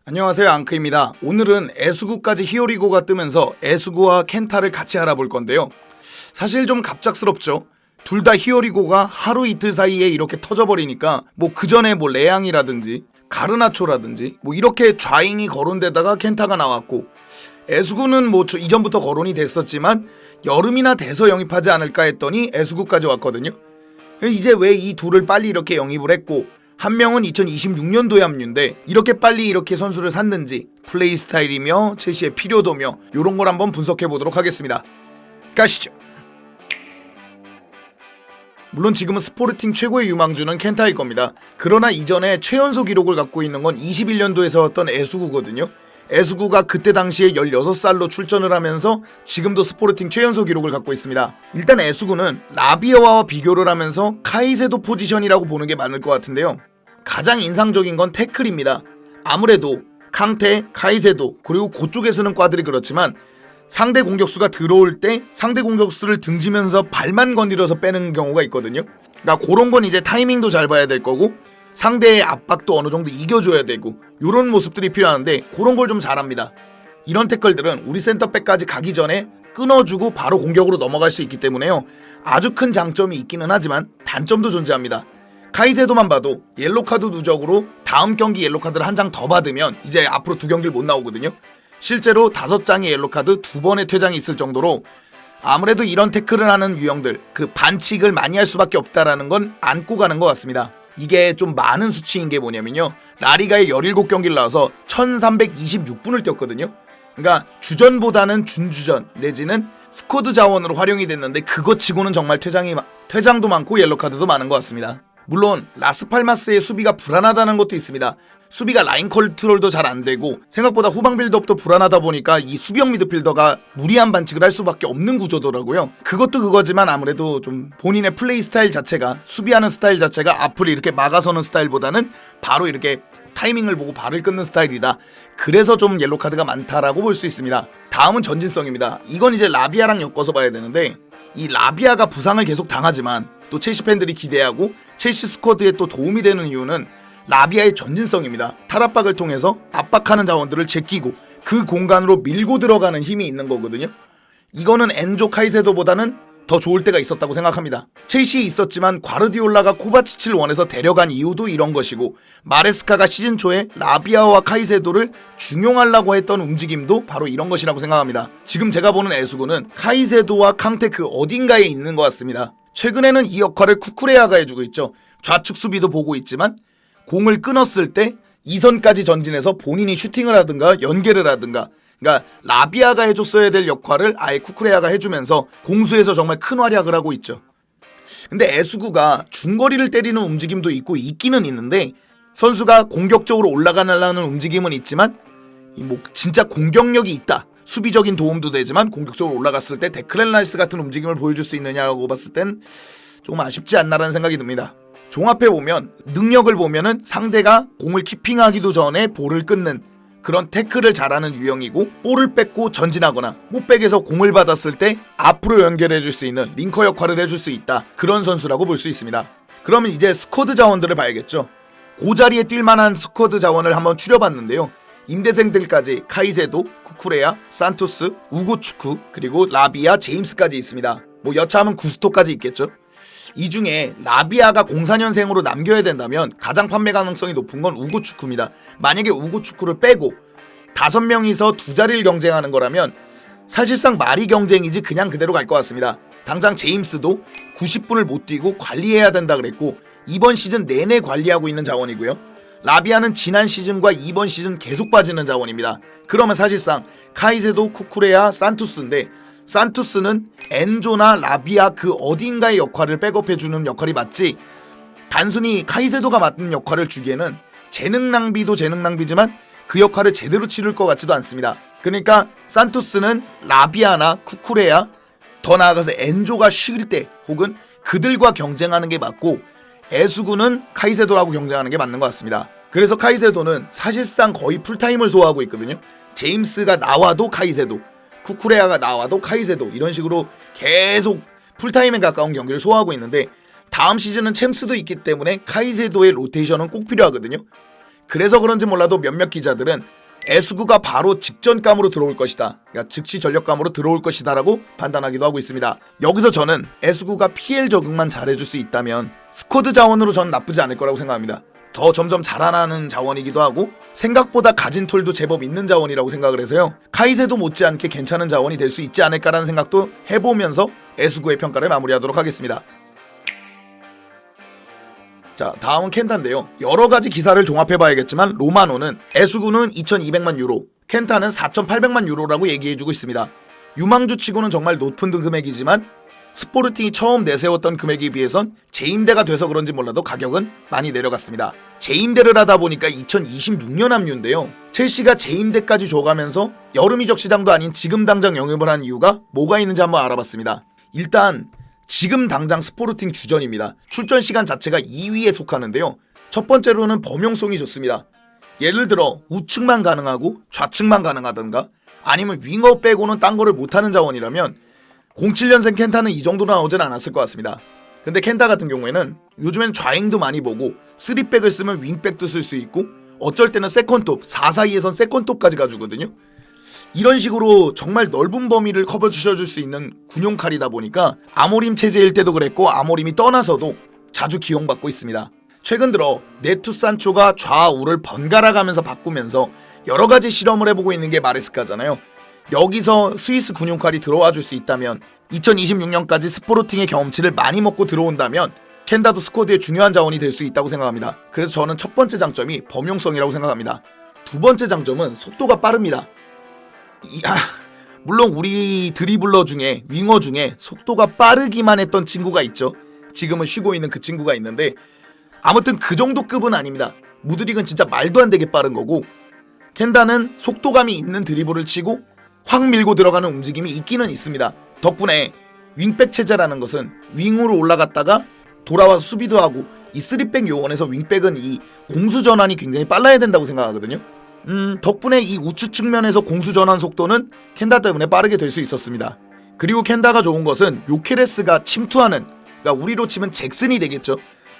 안녕하세요, 앙크입니다. 오늘은 에스구까지 히어리고가 뜨면서 에스구와 켄타를 같이 알아볼 건데요. 사실 좀 갑작스럽죠. 둘 다 히어리고가 하루 이틀 사이에 이렇게 터져버리니까 그 전에 레앙이라든지 가르나초라든지 이렇게 좌잉이 거론되다가 켄타가 나왔고, 에스구는 이전부터 거론이 됐었지만 여름이나 돼서 영입하지 않을까 했더니 에스구까지 왔거든요. 이제 왜 이 둘을 빨리 이렇게 영입을 했고, 한 명은 2026년도에 합류인데 이렇게 빨리 이렇게 선수를 샀는지, 플레이 스타일이며 첼시의 필요도며 이런 걸 한번 분석해 보도록 하겠습니다. 가시죠. 물론 지금은 스포르팅 최고의 유망주는 켄타일 겁니다. 그러나 이전에 최연소 기록을 갖고 있는 건 21년도에 세웠던 에스구거든요. 에스구가 그때 당시에 16살로 출전을 하면서 지금도 스포르팅 최연소 기록을 갖고 있습니다. 일단 에스구는 라비아와 비교를 하면서 카이세도 포지션이라고 보는 게 맞을 것 같은데요. 가장 인상적인 건 태클입니다. 아무래도 캉테, 카이세도 그리고 그쪽에 쓰는 과들이 그렇지만 상대 공격수가 들어올 때 상대 공격수를 등지면서 발만 건드려서 빼는 경우가 있거든요. 그러니까 그런 건 이제 타이밍도 잘 봐야 될 거고, 상대의 압박도 어느 정도 이겨줘야 되고, 이런 모습들이 필요한데 그런 걸 좀 잘합니다. 이런 태클들은 우리 센터백까지 가기 전에 끊어주고 바로 공격으로 넘어갈 수 있기 때문에요. 아주 큰 장점이 있기는 하지만 단점도 존재합니다. 카이세도만 봐도 옐로카드 누적으로 다음 경기 옐로카드를 한 장 더 받으면 이제 앞으로 2경기를 못 나오거든요. 실제로 5장의 옐로카드 2번의 퇴장이 있을 정도로 아무래도 이런 태클을 하는 유형들, 그 반칙을 많이 할 수밖에 없다라는 건 안고 가는 것 같습니다. 이게 좀 많은 수치인 게 뭐냐면요, 라리가에 17경기를 나와서 1326분을 뛰었거든요. 그러니까 주전보다는 준주전 내지는 스쿼드 자원으로 활용이 됐는데, 그것 치고는 정말 퇴장도 많고 옐로카드도 많은 것 같습니다. 물론 라스팔마스의 수비가 불안하다는 것도 있습니다. 수비가 라인 컨트롤도 잘 안되고 생각보다 후방 빌드업도 불안하다 보니까 이 수비형 미드필더가 무리한 반칙을 할 수밖에 없는 구조더라고요. 그것도 그거지만 아무래도 좀 본인의 플레이 스타일 자체가, 수비하는 스타일 자체가 앞으로 이렇게 막아서는 스타일보다는 바로 이렇게 타이밍을 보고 발을 끊는 스타일이다. 그래서 좀 옐로카드가 많다라고 볼 수 있습니다. 다음은 전진성입니다. 이건 이제 라비아랑 엮어서 봐야 되는데, 이 라비아가 부상을 계속 당하지만 또 첼시 팬들이 기대하고 첼시 스쿼드에 또 도움이 되는 이유는 라비아의 전진성입니다. 탈압박을 통해서 압박하는 자원들을 제끼고 그 공간으로 밀고 들어가는 힘이 있는 거거든요. 이거는 엔조 카이세도보다는 더 좋을 때가 있었다고 생각합니다. 첼시에 있었지만 과르디올라가 코바치치를 원해서 데려간 이유도 이런 것이고, 마레스카가 시즌 초에 라비아와 카이세도를 중용하려고 했던 움직임도 바로 이런 것이라고 생각합니다. 지금 제가 보는 에스구는 카이세도와 캉테 그 어딘가에 있는 것 같습니다. 최근에는 이 역할을 쿠쿠레아가 해주고 있죠. 좌측 수비도 보고 있지만 공을 끊었을 때 2선까지 전진해서 본인이 슈팅을 하든가 연계를 하든가, 그러니까 라비아가 해줬어야 될 역할을 아예 쿠쿠레아가 해주면서 공수에서 정말 큰 활약을 하고 있죠. 근데 에스구가 중거리를 때리는 움직임도 있기는 있는데, 선수가 공격적으로 올라가려는 움직임은 있지만 진짜 공격력이 있다, 수비적인 도움도 되지만 공격적으로 올라갔을 때 데클랜 라이스 같은 움직임을 보여줄 수 있느냐라고 봤을 땐 조금 아쉽지 않나라는 생각이 듭니다. 종합해보면, 능력을 보면은 상대가 공을 키핑하기도 전에 볼을 끊는 그런 태클을 잘하는 유형이고, 볼을 뺏고 전진하거나 못백에서 공을 받았을 때 앞으로 연결해줄 수 있는 링커 역할을 해줄 수 있다, 그런 선수라고 볼 수 있습니다. 그러면 이제 스쿼드 자원들을 봐야겠죠. 그 자리에 뛸만한 스쿼드 자원을 한번 추려봤는데요. 임대생들까지 카이세도, 쿠쿠레아, 산토스, 우고추쿠, 그리고 라비아, 제임스까지 있습니다. 여차하면 구스토까지 있겠죠. 이 중에 라비아가 04년생으로 남겨야 된다면 가장 판매 가능성이 높은 건 우고추쿠입니다. 만약에 우고추쿠를 빼고 5명이서 두 자리를 경쟁하는 거라면 사실상 말이 경쟁이지 그냥 그대로 갈 것 같습니다. 당장 제임스도 90분을 못 뛰고 관리해야 된다 그랬고, 이번 시즌 내내 관리하고 있는 자원이고요. 라비아는 지난 시즌과 이번 시즌 계속 빠지는 자원입니다. 그러면 사실상 카이세도, 쿠쿠레아, 산투스인데, 산투스는 엔조나 라비아 그 어딘가의 역할을 백업해주는 역할이 맞지, 단순히 카이세도가 맡는 역할을 주기에는 재능 낭비도 재능 낭비지만 그 역할을 제대로 치를 것 같지도 않습니다. 그러니까 산투스는 라비아나 쿠쿠레아, 더 나아가서 엔조가 쉴 때 혹은 그들과 경쟁하는 게 맞고, 에스구는 카이세도라고 경쟁하는 게 맞는 것 같습니다. 그래서 카이세도는 사실상 거의 풀타임을 소화하고 있거든요. 제임스가 나와도 카이세도, 쿠쿠레아가 나와도 카이세도, 이런 식으로 계속 풀타임에 가까운 경기를 소화하고 있는데, 다음 시즌은 챔스도 있기 때문에 카이세도의 로테이션은 꼭 필요하거든요. 그래서 그런지 몰라도 몇몇 기자들은 에스구가 바로 직전감으로 들어올 것이다, 그러니까 즉시 전력감으로 들어올 것이다 라고 판단하기도 하고 있습니다. 여기서 저는 에스구가 PL 적응만 잘해줄 수 있다면 스쿼드 자원으로 전 나쁘지 않을 거라고 생각합니다. 더 점점 자라나는 자원이기도 하고 생각보다 가진 툴도 제법 있는 자원이라고 생각을 해서요, 카이세도 못지않게 괜찮은 자원이 될 수 있지 않을까라는 생각도 해보면서 에스구의 평가를 마무리하도록 하겠습니다. 자, 다음은 켄타인데요. 여러가지 기사를 종합해봐야겠지만 로마노는 에스구는 2200만 유로, 켄타는 4800만 유로라고 얘기해주고 있습니다. 유망주치고는 정말 높은 금액이지만 스포르팅이 처음 내세웠던 금액에 비해선 재임대가 돼서 그런지 몰라도 가격은 많이 내려갔습니다. 재임대를 하다 보니까 2026년 합류인데요, 첼시가 재임대까지 줘가면서 여름 이적 시장도 아닌 지금 당장 영입을 한 이유가 뭐가 있는지 한번 알아봤습니다. 일단 지금 당장 스포르팅 주전입니다. 출전 시간 자체가 2위에 속하는데요, 첫 번째로는 범용성이 좋습니다. 예를 들어 우측만 가능하고 좌측만 가능하던가 아니면 윙어 빼고는 딴 거를 못하는 자원이라면 07년생 켄타는 이 정도 나오진 않았을 것 같습니다. 근데 켄타 같은 경우에는 요즘엔 좌잉도 많이 보고 3백을 쓰면 윙백도 쓸 수 있고 어쩔 때는 세컨톱, 4사이에선 세컨톱까지 가주거든요. 이런 식으로 정말 넓은 범위를 커버 주셔줄 수 있는 군용칼이다 보니까 아모림 체제일 때도 그랬고 아모림이 떠나서도 자주 기용받고 있습니다. 최근 들어 네투 산초가 좌우를 번갈아 가면서 바꾸면서 여러가지 실험을 해보고 있는 게 마레스카잖아요. 여기서 스위스 군용칼이 들어와 줄 수 있다면 2026년까지 스포르팅의 경험치를 많이 먹고 들어온다면 켄타도 스쿼드의 중요한 자원이 될 수 있다고 생각합니다. 그래서 저는 첫 번째 장점이 범용성이라고 생각합니다. 두 번째 장점은 속도가 빠릅니다. 물론 우리 드리블러 중에 윙어 중에 속도가 빠르기만 했던 친구가 있죠. 지금은 쉬고 있는 그 친구가 있는데 아무튼 그 정도 급은 아닙니다. 무드릭은 진짜 말도 안 되게 빠른 거고 켄타는 속도감이 있는 드리블을 치고 확 밀고 들어가는 움직임이 있기는 있습니다. 덕분에 윙백 체제라는 것은 윙으로 올라갔다가 돌아와서 수비도 하고 이 3백 요원에서 윙백은 이 공수 전환이 굉장히 빨라야 된다고 생각하거든요. 덕분에 이 우측 측면에서 공수 전환 속도는 켄타 때문에 빠르게 될 수 있었습니다. 그리고 켄타가 좋은 것은 요케레스가 침투하는, 그러니까 우리로 치면 잭슨이 되겠죠.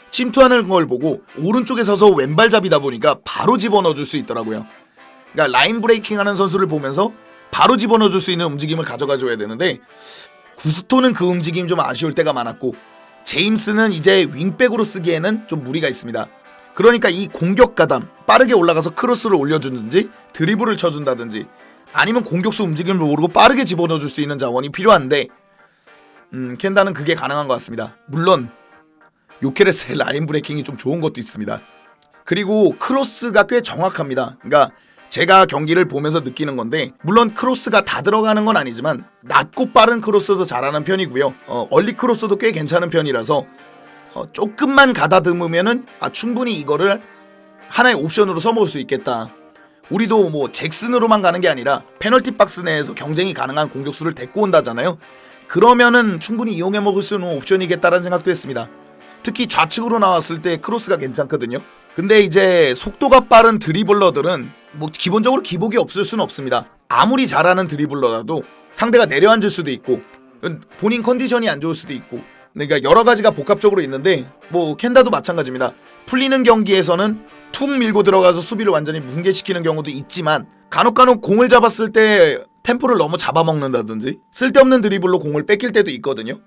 침투하는 걸 보고 오른쪽에 서서 왼발잡이다 보니까 바로 집어넣어줄 수 있더라고요. 그러니까 라인 브레이킹 하는 선수를 보면서 바로 집어넣어줄 수 있는 움직임을 가져가줘야 되는데 구스토는 그 움직임이 좀 아쉬울 때가 많았고 제임스는 이제 윙백으로 쓰기에는 좀 무리가 있습니다. 그러니까 이 공격 가담, 빠르게 올라가서 크로스를 올려주든지 드리블을 쳐준다든지 아니면 공격수 움직임을 모르고 빠르게 집어넣어줄 수 있는 자원이 필요한데 켄타는 그게 가능한 것 같습니다. 물론 요케레스의 라인 브레이킹이 좀 좋은 것도 있습니다. 그리고 크로스가 꽤 정확합니다. 그러니까 제가 경기를 보면서 느끼는 건데 물론 크로스가 다 들어가는 건 아니지만 낮고 빠른 크로스도 잘하는 편이고요. 얼리 크로스도 꽤 괜찮은 편이라서 조금만 가다듬으면은 충분히 이거를 하나의 옵션으로 써먹을 수 있겠다. 우리도 뭐 잭슨으로만 가는 게 아니라 페널티 박스 내에서 경쟁이 가능한 공격수를 데리고 온다잖아요. 그러면은 충분히 이용해 먹을 수 있는 옵션이겠다라는 생각도 했습니다. 특히 좌측으로 나왔을 때 크로스가 괜찮거든요. 근데 이제 속도가 빠른 드리블러들은 뭐 기본적으로 기복이 없을 수는 없습니다. 아무리 잘하는 드리블러라도 상대가 내려앉을 수도 있고 본인 컨디션이 안 좋을 수도 있고 그러니까 여러 가지가 복합적으로 있는데 뭐 켄타도 마찬가지입니다. 풀리는 경기에서는 툭 밀고 들어가서 수비를 완전히 뭉개시키는 경우도 있지만 간혹 공을 잡았을 때 템포를 너무 잡아먹는다든지 쓸데없는 드리블로 공을 뺏길 때도 있거든요.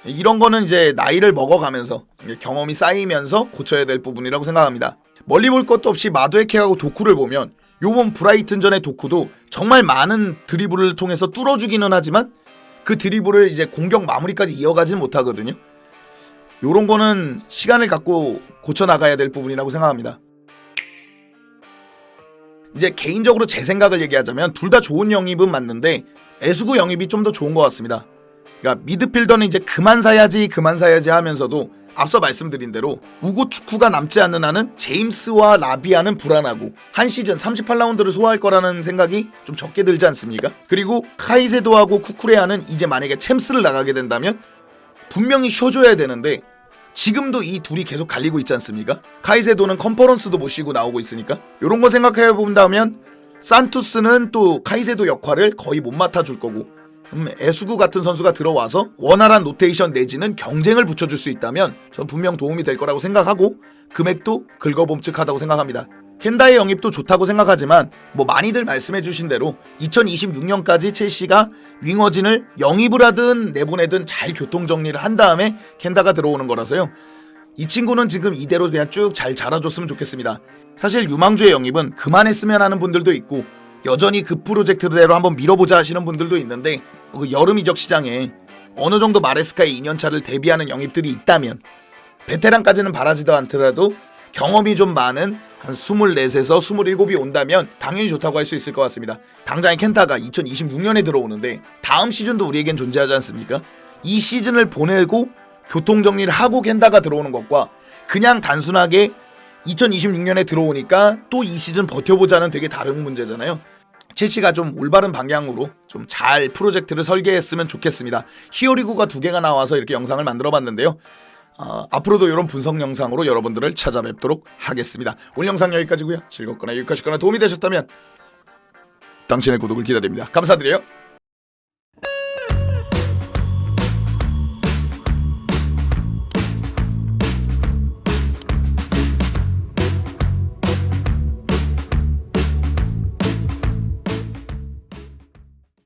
이런 거는 이제 나이를 먹어가면서 경험이 쌓이면서 고쳐야 될 부분이라고 생각합니다. 멀리 볼 것도 없이 마두에케하고 도쿠를 보면 요번 브라이튼전의 도쿠도 정말 많은 드리블을 통해서 뚫어주기는 하지만 그 드리블을 이제 공격 마무리까지 이어가지는 못하거든요. 요런 거는 시간을 갖고 고쳐나가야 될 부분이라고 생각합니다. 이제 개인적으로 제 생각을 얘기하자면 둘 다 좋은 영입은 맞는데 에스구 영입이 좀 더 좋은 것 같습니다. 그러니까 미드필더는 이제 그만 사야지 하면서도 앞서 말씀드린 대로 우고 축구가 남지 않는 한은 제임스와 라비아는 불안하고 한 시즌 38라운드를 소화할 거라는 생각이 좀 적게 들지 않습니까? 그리고 카이세도하고 쿠쿠레아는 이제 만약에 챔스를 나가게 된다면 분명히 쉬어줘야 되는데 지금도 이 둘이 계속 갈리고 있지 않습니까? 카이세도는 컨퍼런스도 못 쉬고 나오고 있으니까 이런 거 생각해 본다면 산투스는 또 카이세도 역할을 거의 못 맡아줄 거고 에스구 같은 선수가 들어와서 원활한 로테이션 내지는 경쟁을 붙여줄 수 있다면 전 분명 도움이 될 거라고 생각하고 금액도 긁어봄직하다고 생각합니다. 켄다의 영입도 좋다고 생각하지만 뭐 많이들 말씀해주신 대로 2026년까지 첼시가 윙어진을 영입을 하든 내보내든 잘 교통정리를 한 다음에 켄다가 들어오는 거라서요. 이 친구는 지금 이대로 그냥 쭉 잘 자라줬으면 좋겠습니다. 사실 유망주의 영입은 그만했으면 하는 분들도 있고 여전히 그 프로젝트대로 한번 밀어보자 하시는 분들도 있는데 그 여름 이적 시장에 어느 정도 마레스카의 2년차를 대비하는 영입들이 있다면 베테랑까지는 바라지도 않더라도 경험이 좀 많은 한 24에서 27이 온다면 당연히 좋다고 할 수 있을 것 같습니다. 당장의 켄타가 2026년에 들어오는데 다음 시즌도 우리에겐 존재하지 않습니까? 이 시즌을 보내고 교통정리를 하고 켄타가 들어오는 것과 그냥 단순하게 2026년에 들어오니까 또 이 시즌 버텨보자는 되게 다른 문제잖아요. 첼시가 좀 올바른 방향으로 좀 잘 프로젝트를 설계했으면 좋겠습니다. 히어리그가 2개가 나와서 이렇게 영상을 만들어봤는데요. 앞으로도 이런 분석 영상으로 여러분들을 찾아뵙도록 하겠습니다. 오늘 영상 여기까지고요. 즐겁거나 유익하셨거나 도움이 되셨다면 당신의 구독을 기다립니다. 감사드려요.